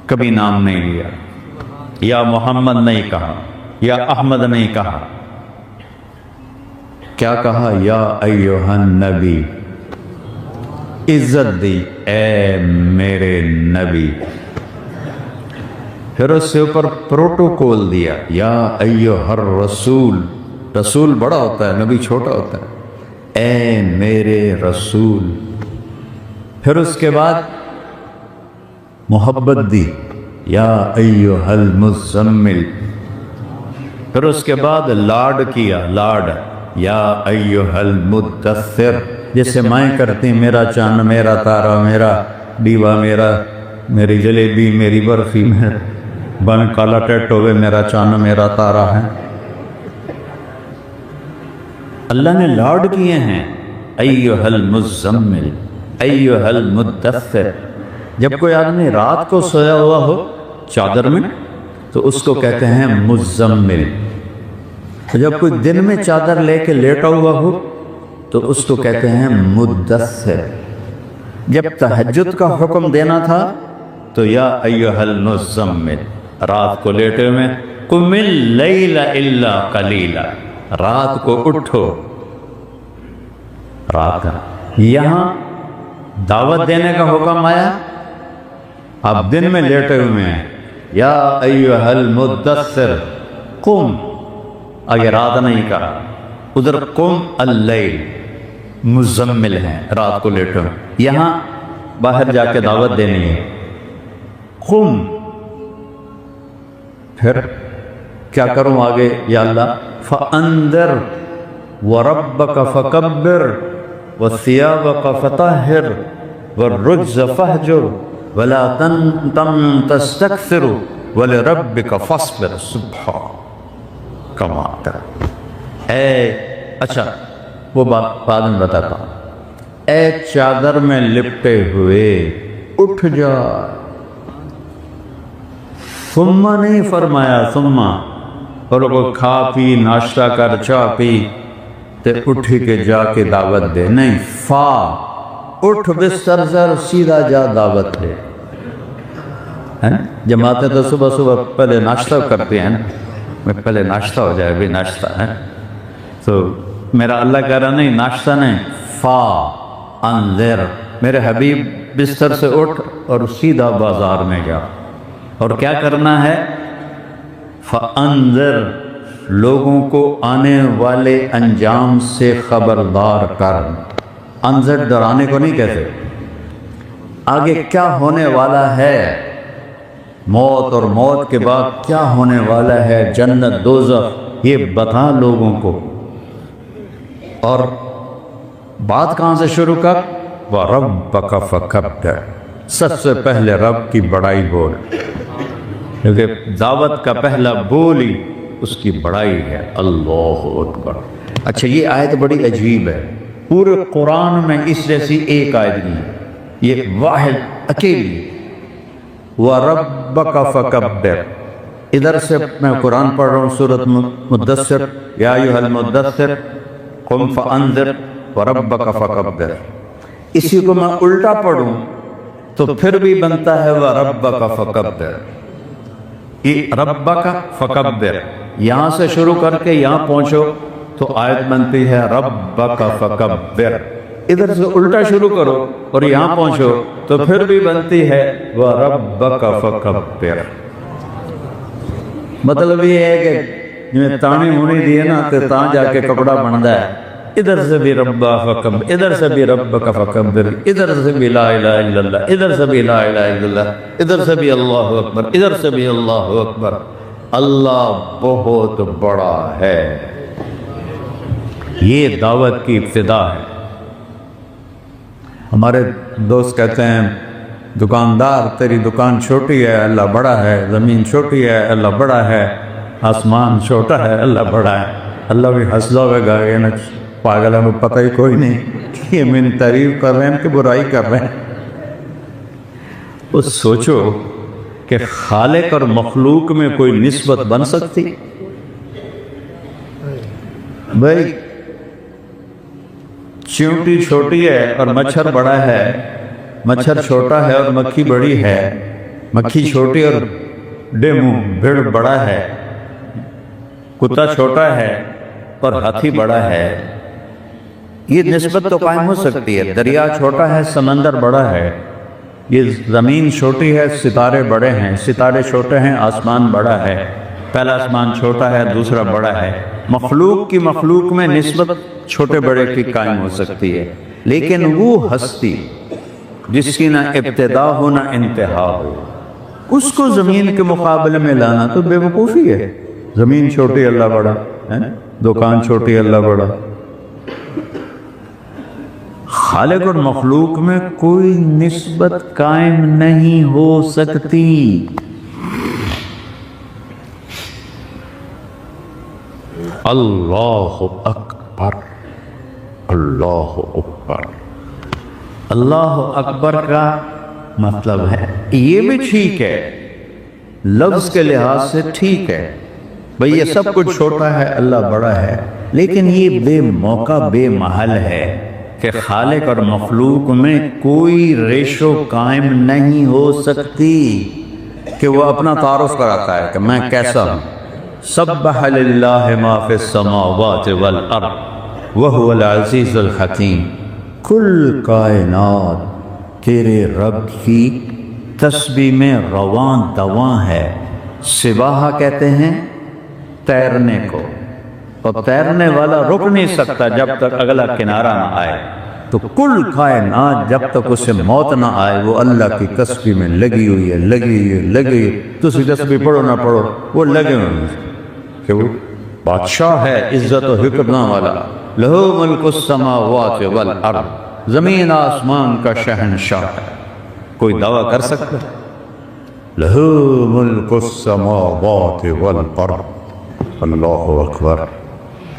کبھی نام نہیں لیا. یا محمد نہیں کہا، یا احمد نہیں کہا. کیا کہا؟ یا ایھا النبی. عزت دی، اے میرے نبی. پھر اس سے اوپر پروٹوکول دیا، یا ایھا الرسول. رسول بڑا ہوتا ہے، نبی چھوٹا ہوتا ہے. اے میرے رسول. پھر اس کے بعد محبت دی، یا ایھا المزمل. پھر اس کے بعد لاڈ کیا، لاڈ، یا ایھا المدثر. جیسے مائیں کرتی، میرا چاند، میرا تارا، میرا دیوا، میری جلیبی، میری برفی، بن کالا ٹیٹ ہوئے، میرا چاند میرا تارا ہے. اللہ نے لاڈ کیے ہیں. ایھا المزمل، ایھا المدثر. جب کوئی آدمی رات کو سویا ہوا ہو چادر میں تو اس کو کہتے ہیں مزمل. جب کوئی دن میں چادر لے کے لیٹا ہوا ہو تو اس کو کہتے ہیں مدثر. جب تہجد کا حکم دینا تھا تو یا ایھا المزمل، رات کو لیٹے ہوئے، قم اللیل الا قلیلا. رات کو اٹھو. رات یہاں دعوت دینے کا حکم آیا، آپ دن میں لیٹے ہوئے ہیں. یا ایھا المدثر قم، آگے رات نہیں کہا، ادھر قم اللیل، مزمل ہیں، رات کو لیٹے ہوئے. یہاں باہر جا کے دعوت دینی ہے، قم. پھر کیا کروں آگے؟ یا اللہ فانذر وربک فکبر وثیابک فطہر والرجز فہجر ولا تستکثر ولربک فاصبر. سبحان کما کر. اچھا وہ بات بعد میں بتاتا ہوں. اے چادر میں لپٹے ہوئے اٹھ جا. ثم نہیں فرمایا، ثم اور وہ کھا پی، ناشتہ کر، چاہ پی تے اٹھی کے جا کے دعوت دے. نہیں، فا اٹھ بستر سے سیدھا جا دعوت دے. جماعتیں تو صبح صبح پہلے ناشتہ کرتے ہیں، پہلے ناشتہ ہو جائے، بھی ناشتہ ہے. تو میرا اللہ کہہ رہا نہیں، ناشتہ نہیں، فا انذر. میرے حبیب بستر سے اٹھ اور سیدھا بازار میں گیا. اور کیا کرنا ہے؟ فانذر، لوگوں کو آنے والے انجام سے خبردار کر. انذر ڈرانے کو نہیں کہتے، آگے کیا ہونے والا ہے، موت اور موت کے بعد کیا ہونے والا ہے، جنت دوزخ، یہ بتا لوگوں کو. اور بات کہاں سے شروع کر؟ وَرَبَّكَ فَكَبِّرْ. سب سے پہلے رب کی بڑائی بول، کیونکہ دعوت کا پہلا بول ہی اس کی بڑائی ہے. اللہ اکبر. اچھا یہ آیت بڑی عجیب ہے، پورے قرآن میں اس جیسی ایک آیت نہیں ہے، یہ واحد اکیلی. وَرَبَّكَ فَكَبِّرْ. ادھر سے میں قرآن پڑھ رہا ہوں، سورۃ مدثر، یا ایھا المدثر قم فانذر وربک فکبر. اسی کو میں الٹا پڑھوں تو پھر بھی بنتا ہے وربک فکبر. ربک فکبر، یہاں سے شروع کر کے یہاں پہنچو تو آیت بنتی ہے ربک فکبر، ادھر سے الٹا شروع کرو اور یہاں پہنچو تو پھر بھی بنتی ہے وَرَبَّكَ فَكَبِّرْ۔ مطلب یہ ہے کہ جنہیں تانی ہونی دی ہے نا تو تاں جا کے کپڑا بندا ہے، ادھر سے بھی ربا فکبر، ادھر سے بھی ربک فکبر، ادھر سے بھی لا الہ الا اللہ، ادھر سے بھی لا الہ الا اللہ، ادھر سے بھی اللہ اکبر، ادھر سے بھی اللہ اکبر۔ اللہ بہت بڑا ہے، یہ دعوت کی ابتدا ہے۔ ہمارے دوست کہتے ہیں دکاندار تیری دکان چھوٹی ہے اللہ بڑا ہے، زمین چھوٹی ہے اللہ بڑا ہے، آسمان چھوٹا ہے اللہ بڑا ہے۔ اللہ بھی ہنسدا ہوئے گا یہ نا پاگل میں پتہ ہی کوئی نہیں کہ یہ میری تعریف کر رہے ہیں کہ برائی کر رہے ہیں۔ اس سوچو کہ خالق اور مخلوق میں کوئی نسبت بن سکتی؟ بھائی چیونٹی چھوٹی ہے اور مچھر بڑا ہے، مچھر چھوٹا ہے اور مکھی بڑی ہے، مکھی چھوٹی اور ڈیمو بھیڑ بڑا ہے، کتا چھوٹا ہے اور ہاتھی بڑا ہے۔ یہ نسبت تو قائم ہو سکتی ہے۔ دریا چھوٹا ہے سمندر بڑا ہے، یہ زمین چھوٹی ہے ستارے بڑے ہیں، ستارے چھوٹے ہیں آسمان بڑا ہے، پہلا آسمان چھوٹا ہے دوسرا بڑا ہے۔ مخلوق کی مخلوق میں نسبت چھوٹے بڑے کی قائم ہو سکتی ہے، لیکن وہ ہستی جس کی نہ ابتدا ہو نہ انتہا ہو، اس کو زمین کے مقابلے میں لانا تو بے وقوفی ہے۔ زمین چھوٹی اللہ بڑا ہے، دکان چھوٹی اللہ بڑا۔ خالق اور مخلوق میں کوئی نسبت قائم نہیں ہو سکتی۔ اللہ اکبر، اللہ اکبر۔ اللہ اکبر کا مطلب ہے یہ بھی ٹھیک ہے، لفظ کے لحاظ سے ٹھیک ہے، بھئی یہ سب کچھ چھوٹا ہے اللہ بڑا ہے، لیکن یہ بے موقع بے محل ہے کہ خالق اور مخلوق میں کوئی ریشو قائم نہیں ہو سکتی کہ وہ اپنا تعارف کراتا ہے کہ میں کیسا ہوں۔ سبح للہ ما فی السماوات والارض وہو العزیز الحکیم۔ کل کائنات تیرے رب کی تسبیح میں رواں دواں ہے۔ سباحہ کہتے ہیں تیرنے کو، اور تیرنے والا رک نہیں سکتا جب تک اگلا کنارہ نہ آئے۔ تو کل کائنات جب تک اسے موت نہ آئے وہ اللہ کی تسبیح میں لگی ہوئی ہے، لگی ہوئی ہے، لگی ہوئی ہے۔ تو اسی تسبیح پڑھو نہ پڑھو وہ لگے ہوئے ہیں کہ وہ بادشاہ ہے عزت و حکمران والا۔ لہو ملک السماوات والارض، زمین آسمان کا شہنشاہ ہے۔ کوئی دعویٰ کر سکتا ہے؟ لہو ملک السماوات والارض۔ اللہ اکبر۔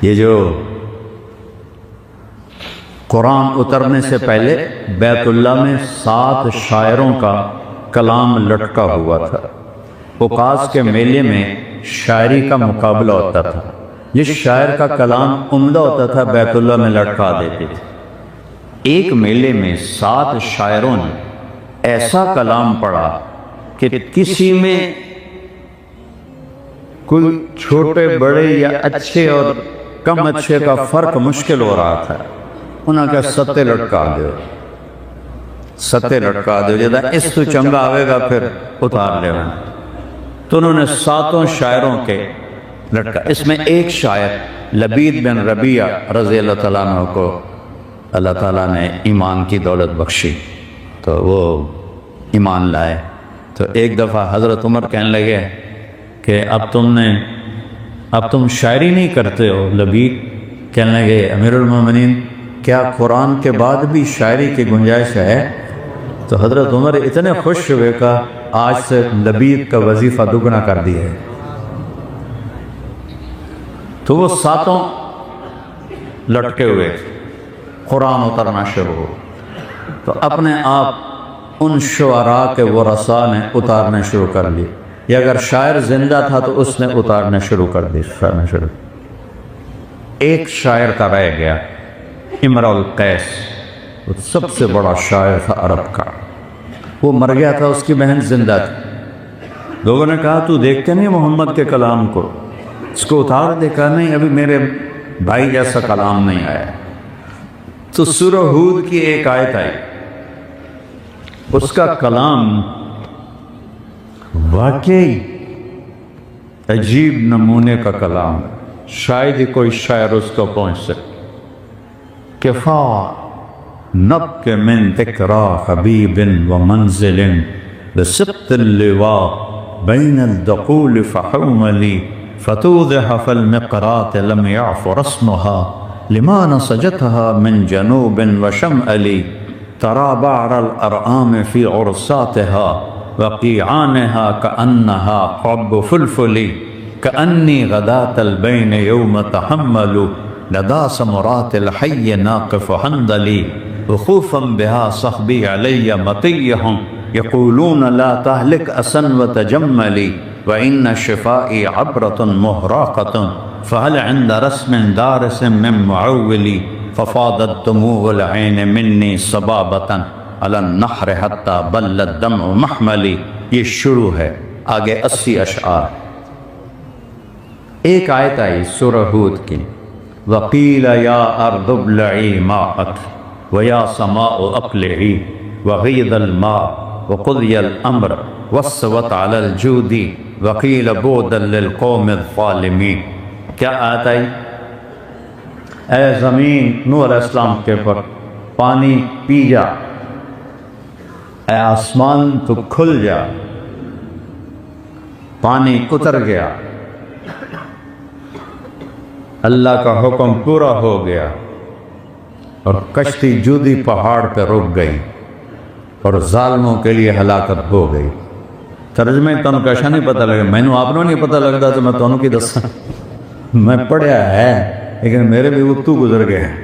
یہ جو قرآن اترنے سے پہلے بیت اللہ میں 7 شاعروں کا کلام لٹکا ہوا تھا۔ اوقاس کے میلے میں شاعری کا مقابلہ ہوتا تھا، جس شاعر کا کلام عمدہ ہوتا تھا بیت اللہ میں لٹکا دیتے تھے۔ ایک میلے میں 7 شاعروں نے ایسا کلام پڑھا کہ کسی میں کوئی چھوٹے بڑے یا اچھے اور کم اچھے کا فرق مشکل ہو رہا تھا۔ انہوں نے کہا ستے لٹکا دو، ستے لٹکا دو، جدا اس تو چنگا آوے گا پھر اتار لے۔ تو انہوں نے 7 شاعروں کے لٹکا۔ اس میں ایک شاعر لبید بن ربیعہ رضی اللہ تعالیٰ عنہ کو اللہ تعالیٰ نے ایمان کی دولت بخشی تو وہ ایمان لائے۔ تو ایک دفعہ حضرت عمر کہنے لگے کہ اب تم شاعری نہیں کرتے ہو۔ لبید کہنے لگے امیر المومنین کیا قرآن کے بعد بھی شاعری کی گنجائش ہے؟ تو حضرت عمر اتنے خوش ہوئے کہ آج سے لبید کا وظیفہ دگنا کر دیا ہے۔ تو وہ 7 لٹکے ہوئے، قرآن اترنا شروع ہو تو اپنے آپ ان شعراء کے ورثاء نے اتارنے شروع کر لی، یا اگر شاعر زندہ تھا تو اس نے اتارنے شروع کر دی۔ ایک شاعر کا رہ گیا، امرؤ القیس، وہ سب سے بڑا شاعر تھا عرب کا۔ وہ مر گیا تھا، اس کی بہن زندہ تھی۔ لوگوں نے کہا تو دیکھتے نہیں محمد کے کلام کو، اس کو اتار دے۔ کہا نہیں، ابھی بھائی جیسا کلام نہیں آیا۔ تو سورہ ہود کی ایک آیت آئی، اس کا کلام واقعی عجیب نمونے کا کلام ہے، شاید ہی کوئی شاعر اس کو پہنچ سکے۔ کفا نبک من ذکرا حبیب ومنزل بسبط اللواء بین الدقول فحوملی فتوضح فالمقرات لم يعف رسمها لما نسجتها من جنوب وشمأل ترى بعر الأرآم في عرصاتها وقيعانها كأنها قب فلفل كأني غداة البين يوم تحمل لدى سمرات الحي ناقف حنظلي وخوفا بها صحبي علي مطيهم يقولون لا تهلك أسا وتجملي وإن شفائي عبرة مهراقة فهل عند رسم دارس من معولي ففاضت دموع العين مني صبابة على النحر حتى بل الدمع محملی۔ یہ شروع ہے، آگے 80 اشعار۔ ایک آیت آئی سورہ ہود کی، وقیل یا ارض ابلعی ماءک ویا سماء اقلعی وغیض الماء وقضی الامر واستوت علی الجود وقیل بعدا للقوم الظالمین۔ کیا آیت آئی؟ اے زمین نوح علیہ السلام کے پر پانی پی جا، اے آسمان تو کھل جا، پانی اتر گیا، اللہ کا حکم پورا ہو گیا، اور کشتی جودی پہاڑ پہ رک گئی اور ظالموں کے لیے ہلاکت ہو گئی۔ ترجمے تنوں کیسا نہیں پتہ لگا، میں آپ نے نہیں پتہ لگتا تو میں تنوں کی دساں، میں پڑھیا ہے لیکن میرے بھی اتو گزر گئے ہیں۔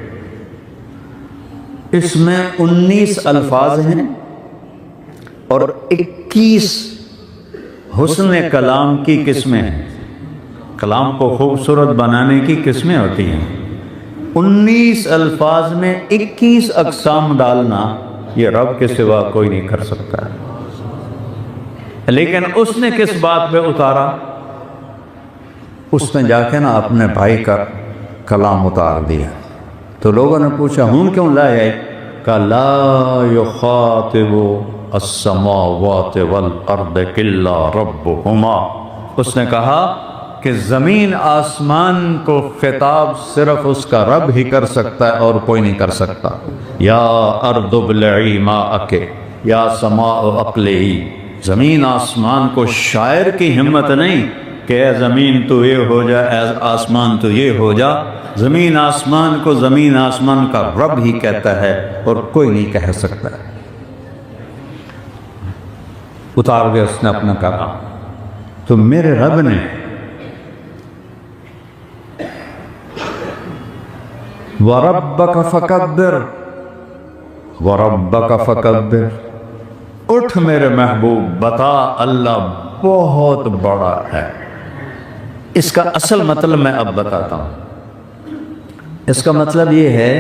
اس میں 19 الفاظ ہیں اور 21 حسن کلام کی قسمیں ہیں۔ کلام کو خوبصورت بنانے کی قسمیں ہوتی ہیں۔ 19 الفاظ میں 21 اقسام ڈالنا یہ رب کے سوا کوئی نہیں کر سکتا، لیکن اس نے کس بات پہ اتارا؟ اس میں جا کے نا اپنے بھائی کا کلام اتار دیا۔ تو لوگوں نے پوچھا ہوں کیوں لائے؟ کہ لا یخاطب السماوات والارض الا ربہما۔ اس نے کہا کہ زمین آسمان کو خطاب صرف اس کا رب ہی کر سکتا ہے اور کوئی نہیں کر سکتا۔ یا ارض ابلعی ماءک یا سماء اقلعی۔ زمین آسمان کو شاعر کی ہمت نہیں کہ اے زمین تو یہ ہو جا، اے آسمان تو یہ ہو جا۔ زمین آسمان کو زمین آسمان کا رب ہی کہتا ہے اور کوئی نہیں کہہ سکتا۔ اتار دیا اس نے اپنا کلام۔ تو میرے رب نے وَرَبَّكَ فَكَبِّرْ وَرَبَّكَ فَكَبِّرْ، اٹھ میرے محبوب بتا اللہ بہت بڑا ہے۔ اس کا اصل مطلب میں اب بتاتا ہوں۔ اس کا مطلب یہ ہے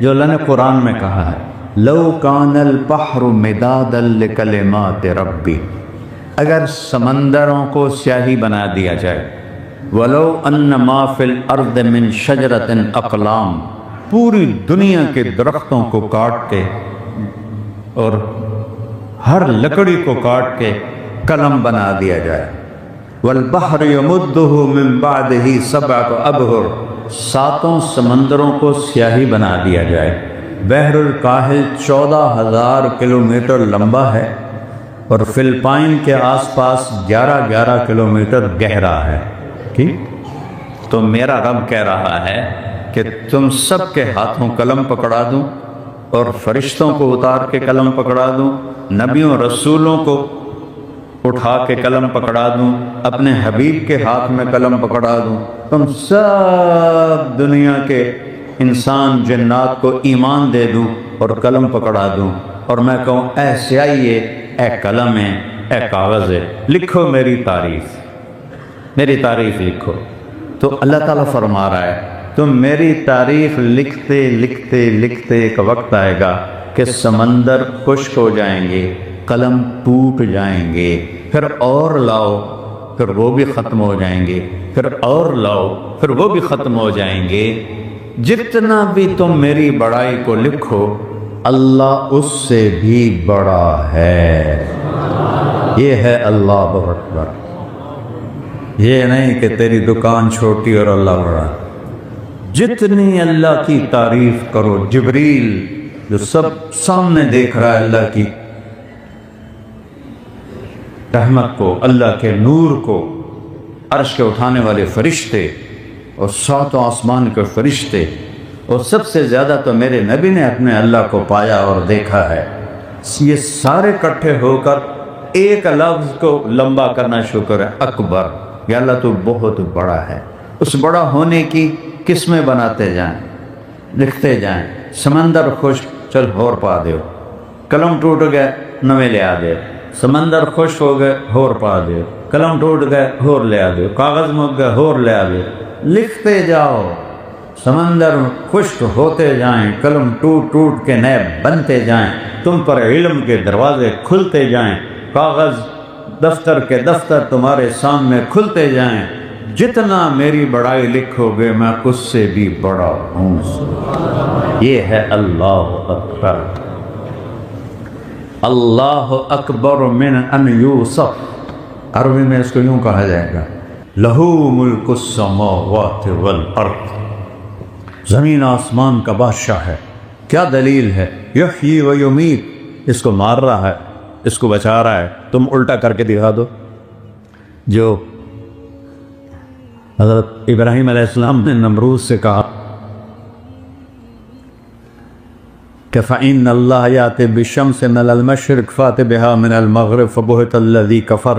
جو اللہ نے قرآن میں کہا ہے، لو کان البحر مدادا لکلمات ربی، اگر سمندروں کو سیاہی بنا دیا جائے، ولو ان ما فی الارض من شجرۃ اقلام، پوری دنیا کے درختوں کو کاٹ کے اور ہر لکڑی کو کاٹ کے قلم بنا دیا جائے، والبحر یمدہ من بعدہ سبعۃ ابحر، 7 سمندروں کو سیاہی بنا دیا جائے۔ بحر الکاہل 14,000 کلومیٹر لمبا ہے اور فلپائن کے آس پاس 11 کلومیٹر گہرا ہے۔ ٹھیک؟ تو میرا رب کہہ رہا ہے کہ تم سب کے ہاتھوں قلم پکڑا دوں اور فرشتوں کو اتار کے قلم پکڑا دوں، نبیوں رسولوں کو اٹھا کے قلم پکڑا دوں، اپنے حبیب کے ہاتھ میں قلم پکڑا دوں، تم سب دنیا کے انسان جنات کو ایمان دے دوں اور قلم پکڑا دوں، اور میں کہوں اے سیاہی ہے، اے قلم ہے، اے کاغذ ہے، لکھو میری تعریف لکھو۔ تو اللہ تعالیٰ فرما رہا ہے تم میری تعریف لکھتے لکھتے لکھتے ایک وقت آئے گا کہ سمندر خشک ہو جائیں گے، قلم ٹوٹ جائیں گے، پھر اور لاؤ، پھر وہ بھی ختم ہو جائیں گے، پھر اور لاؤ، پھر وہ بھی ختم ہو جائیں گے۔ جتنا بھی تم میری بڑائی کو لکھو اللہ اس سے بھی بڑا ہے۔ یہ ہے اللہ اکبر، یہ نہیں کہ تیری دکان چھوٹی اور اللہ بڑا۔ جتنی اللہ کی تعریف کرو، جبریل جو سب سامنے دیکھ رہا ہے اللہ کی رحمت کو، اللہ کے نور کو، عرش کے اٹھانے والے فرشتے اور ساتوں آسمان کے فرشتے، اور سب سے زیادہ تو میرے نبی نے اپنے اللہ کو پایا اور دیکھا ہے۔ یہ سارے اکٹھے ہو کر ایک لفظ کو لمبا کرنا شکر ہے، اکبر، یا اللہ تو بہت بڑا ہے۔ اس بڑا ہونے کی قسمیں بناتے جائیں، لکھتے جائیں۔ سمندر خشک، چل ہور پا دیو، قلم ٹوٹ گئے نویں لے آ دے، سمندر خشک ہو گئے ہور پا دیو، قلم ٹوٹ گئے ہور لے آ دیو، کاغذ مک گئے ہور لے آ دیو، لکھتے جاؤ، سمندر خشک ہوتے جائیں، قلم ٹوٹ ٹوٹ کے نئے بنتے جائیں، تم پر علم کے دروازے کھلتے جائیں، کاغذ دفتر کے دفتر تمہارے سامنے کھلتے جائیں۔ جتنا میری بڑائی لکھو گے میں اس سے بھی بڑا ہوں۔ یہ ہے اللہ اکبر۔ اللہ اکبر من ان یوصف، عربی میں اس کو یوں کہا جائے گا، لہو ملک السماوات والارض، زمین آسمان کا بادشاہ ہے۔ کیا دلیل ہے؟ یحیی و یمیت، اس کو مار رہا ہے، اس کو بچا رہا ہے۔ تم الٹا کر کے دکھا دو۔ جو حضرت ابراہیم علیہ السلام نے نمرود سے کہا کہ فَإِنَّ اللَّهَ يَأْتِي بِالشَّمْسِ مِنَ الْمَشْرِقِ فَأْتِ بِهَا مِنَ الْمَغْرِبِ فَبُهِتَ الَّذِي كَفَرَ۔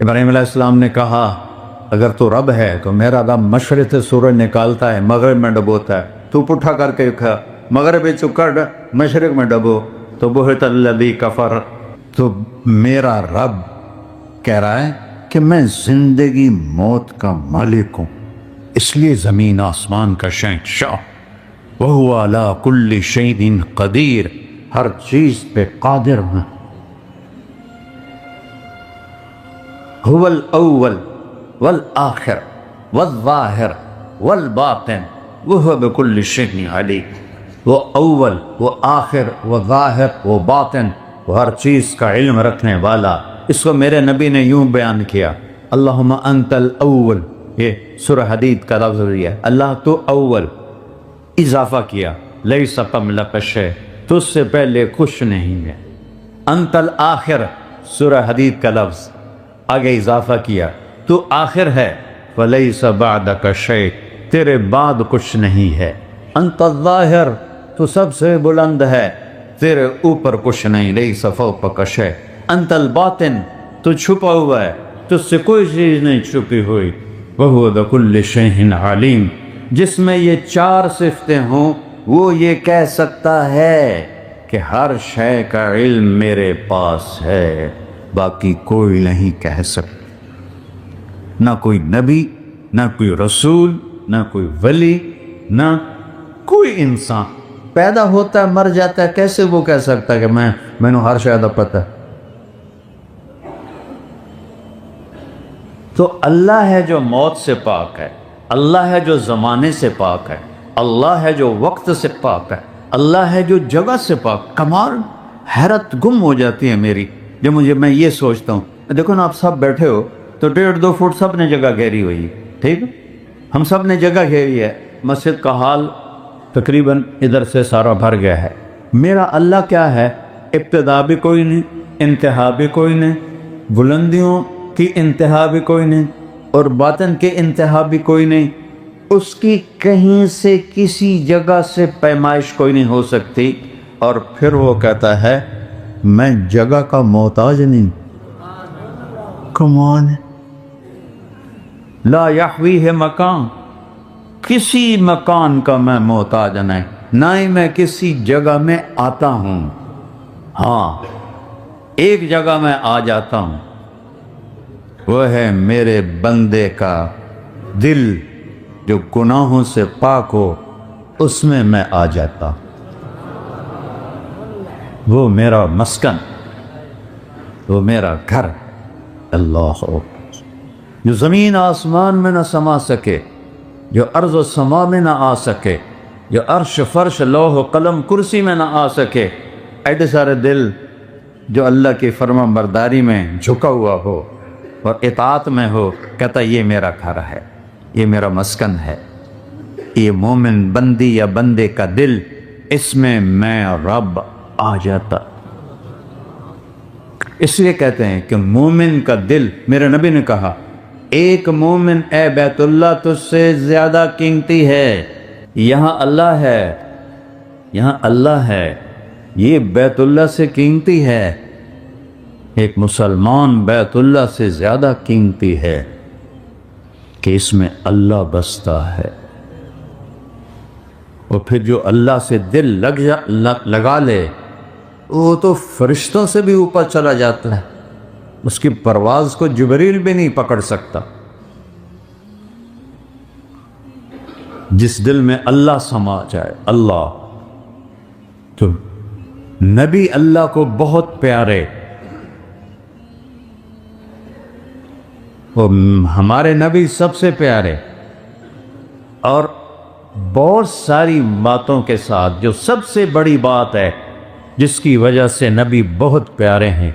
ابراہیم علیہ السلام نے کہا اگر تو رب ہے تو میرا رب مشرق سے سورج نکالتا ہے، مغرب میں ڈبوتا ہے، تو پٹھا کر کے کھا، مغرب چکر مشرق میں ڈبو، تو بہت الذی کفر۔ تو میرا رب کہہ رہا ہے کہ میں زندگی موت کا مالک ہوں، اس لیے زمین آسمان کا شہنشاہ، وَهُوَ عَلَىٰ كُلِّ شَيْءٍ قدیر، ہر چیز پہ قادر ہوں۔ هو الاول والآخر والظاہر والباطن وهو بكل شيء علیم۔ وہ اول، وہ آخر، وہ ظاہر، وہ باطن، وہ ہر چیز کا علم رکھنے والا۔ اس کو میرے نبی نے یوں بیان کیا، اللہم انت الاول، یہ سورہ حدید کا لفظ ہے، اللہ تو اول، اضافہ کیا، لیس قبلک شیء، تجھ سے پہلے کچھ نہیں ہے۔ انت الآخر، سورہ حدید کا لفظ، آگے اضافہ کیا، تو آخر ہے، فلیس بعدک شیء، تیرے بعد کچھ نہیں ہے۔ انت الظاہر، تو سب سے بلند ہے، تیرے اوپر کچھ نہیں، لیس فوقک شیء۔ انت الباطن، تو چھپا ہوا ہے، تجھ سے کوئی چیز نہیں چھپی ہوئی، وَهُوَ بِكُلِّ شَيْءٍ عَلِيمٌ۔ جس میں یہ چار صفتیں ہوں وہ یہ کہہ سکتا ہے کہ ہر شے کا علم میرے پاس ہے، باقی کوئی نہیں کہہ سکتا، نہ کوئی نبی، نہ کوئی رسول، نہ کوئی ولی، نہ کوئی انسان۔ پیدا ہوتا ہے مر جاتا ہے، کیسے وہ کہہ سکتا ہے کہ میں نے ہر شاید پتہ ہے؟ تو اللہ ہے جو موت سے پاک ہے، اللہ ہے جو زمانے سے پاک ہے، اللہ ہے جو وقت سے پاک ہے، اللہ ہے جو جگہ سے پاک۔ کمال، حیرت گم ہو جاتی ہے میری جب میں یہ سوچتا ہوں۔ دیکھو نا، آپ سب بیٹھے ہو تو 1.5-2 فٹ سب نے جگہ گھیری ہوئی ہے، ٹھیک ہے، ہم سب نے جگہ گھیری ہے۔ مسجد کا حال تقریباً ادھر سے سارا بھر گیا ہے۔ میرا اللہ کیا ہے؟ ابتدا بھی کوئی نہیں، انتہا بھی کوئی نہیں، بلندیوں کی انتہا بھی کوئی نہیں اور باطن کی انتہا بھی کوئی نہیں۔ اس کی کہیں سے کسی جگہ سے پیمائش کوئی نہیں ہو سکتی، اور پھر وہ کہتا ہے میں جگہ کا محتاج نہیں۔ کمان لا یحویہ مکان، کسی مکان کا میں محتاج نہیں، نہ ہی میں کسی جگہ میں آتا ہوں۔ ہاں، ایک جگہ میں آ جاتا ہوں، وہ ہے میرے بندے کا دل جو گناہوں سے پاک ہو، اس میں آ جاتا، وہ میرا مسکن، وہ میرا گھر۔ اللہ جو زمین آسمان میں نہ سما سکے، جو ارض و سما میں نہ آ سکے، جو عرش فرش لوح و قلم کرسی میں نہ آ سکے، ایڈے سارے دل جو اللہ کی فرما برداری میں جھکا ہوا ہو اور اطاعت میں ہو، کہتا یہ میرا گھر ہے، یہ میرا مسکن ہے، یہ مومن بندی یا بندے کا دل، اس میں میں رب آ جاتا۔ اس لیے کہتے ہیں کہ مومن کا دل، میرے نبی نے کہا ایک مومن اے بیت اللہ تجھ سے زیادہ قیمتی ہے۔ یہاں اللہ ہے، یہاں اللہ ہے، یہ بیت اللہ سے قیمتی ہے۔ ایک مسلمان بیت اللہ سے زیادہ قیمتی ہے کہ اس میں اللہ بستا ہے۔ اور پھر جو اللہ سے دل لگا لے وہ تو فرشتوں سے بھی اوپر چلا جاتا ہے، اس کی پرواز کو جبریل بھی نہیں پکڑ سکتا۔ جس دل میں اللہ سما جائے، اللہ، تو نبی اللہ کو بہت پیارے، اور ہمارے نبی سب سے پیارے، اور بہت ساری باتوں کے ساتھ جو سب سے بڑی بات ہے جس کی وجہ سے نبی بہت پیارے ہیں،